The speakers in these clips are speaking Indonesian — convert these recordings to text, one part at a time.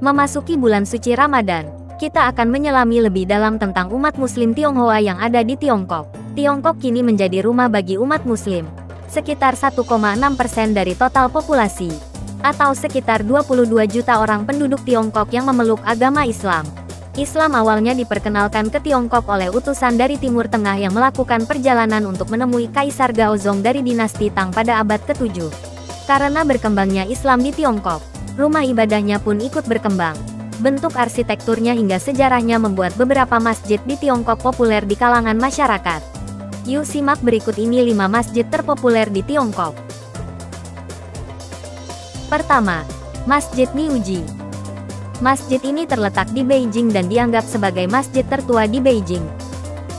Memasuki bulan suci Ramadan, kita akan menyelami lebih dalam tentang umat Muslim Tionghoa yang ada di Tiongkok. Tiongkok kini menjadi rumah bagi umat Muslim, sekitar 1,6% dari total populasi, atau sekitar 22 juta orang penduduk Tiongkok yang memeluk agama Islam. Islam awalnya diperkenalkan ke Tiongkok oleh utusan dari Timur Tengah yang melakukan perjalanan untuk menemui Kaisar Gaozong dari dinasti Tang pada abad ke-7. Karena berkembangnya Islam di Tiongkok, rumah ibadahnya pun ikut berkembang. Bentuk arsitekturnya hingga sejarahnya membuat beberapa masjid di Tiongkok populer di kalangan masyarakat. Yuk simak berikut ini 5 masjid terpopuler di Tiongkok. Pertama, Masjid Niuji. Masjid ini terletak di Beijing dan dianggap sebagai masjid tertua di Beijing.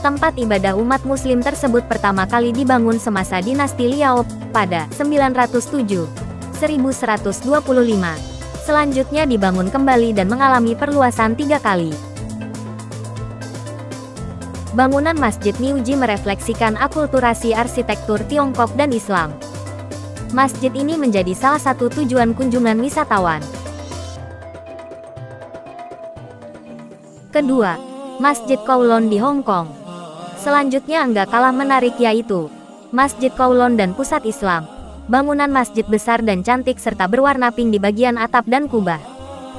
Tempat ibadah umat Muslim tersebut pertama kali dibangun semasa dinasti Liao pada 907-1125. Selanjutnya dibangun kembali dan mengalami perluasan 3 kali. Bangunan Masjid Niuji merefleksikan akulturasi arsitektur Tiongkok dan Islam. Masjid ini menjadi salah satu tujuan kunjungan wisatawan. Kedua, Masjid Kowloon di Hong Kong. Selanjutnya enggak kalah menarik yaitu Masjid Kowloon dan Pusat Islam. Bangunan masjid besar dan cantik serta berwarna pink di bagian atap dan kubah.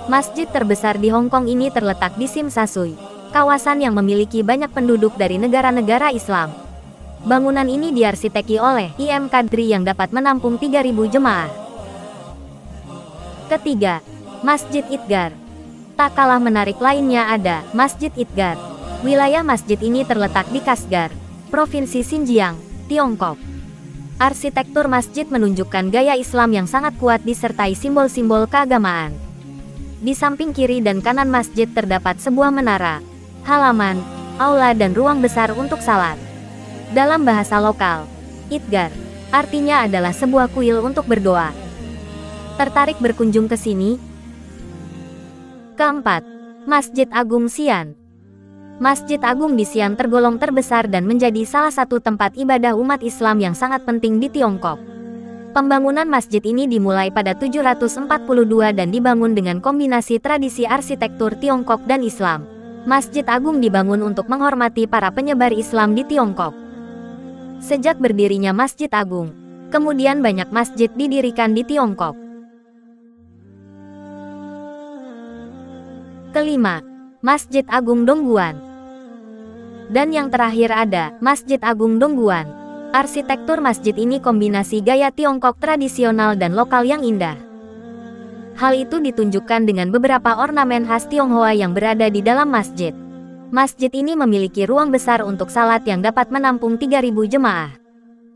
Masjid terbesar di Hong Kong ini terletak di Tsim Sha Tsui, kawasan yang memiliki banyak penduduk dari negara-negara Islam. Bangunan ini diarsiteki oleh I.M. Kadri yang dapat menampung 3.000 jemaah. Ketiga, Masjid Itgar. Tak kalah menarik lainnya ada Masjid Itgar. Wilayah masjid ini terletak di Kashgar, Provinsi Xinjiang, Tiongkok. Arsitektur masjid menunjukkan gaya Islam yang sangat kuat disertai simbol-simbol keagamaan. Di samping kiri dan kanan masjid terdapat sebuah menara, halaman, aula dan ruang besar untuk salat. Dalam bahasa lokal, Itgar artinya adalah sebuah kuil untuk berdoa. Tertarik berkunjung ke sini? Keempat, Masjid Agung Xi'an. Masjid Agung di Xi'an tergolong terbesar dan menjadi salah satu tempat ibadah umat Islam yang sangat penting di Tiongkok. Pembangunan masjid ini dimulai pada 742 dan dibangun dengan kombinasi tradisi arsitektur Tiongkok dan Islam. Masjid Agung dibangun untuk menghormati para penyebar Islam di Tiongkok. Sejak berdirinya Masjid Agung, kemudian banyak masjid didirikan di Tiongkok. Kelima, Masjid Agung Dongguan. Dan yang terakhir ada Masjid Agung Dongguan. Arsitektur masjid ini kombinasi gaya Tiongkok tradisional dan lokal yang indah. Hal itu ditunjukkan dengan beberapa ornamen khas Tionghoa yang berada di dalam masjid. Masjid ini memiliki ruang besar untuk salat yang dapat menampung 3.000 jemaah.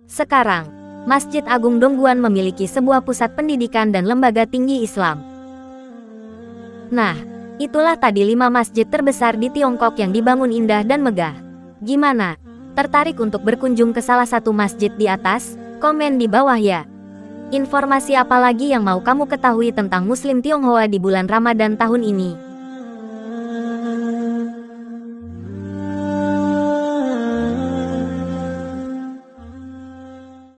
Sekarang, Masjid Agung Dongguan memiliki sebuah pusat pendidikan dan lembaga tinggi Islam. Nah, itulah tadi 5 masjid terbesar di Tiongkok yang dibangun indah dan megah. Gimana? Tertarik untuk berkunjung ke salah satu masjid di atas? Komen di bawah ya. Informasi apa lagi yang mau kamu ketahui tentang Muslim Tionghoa di bulan Ramadan tahun ini?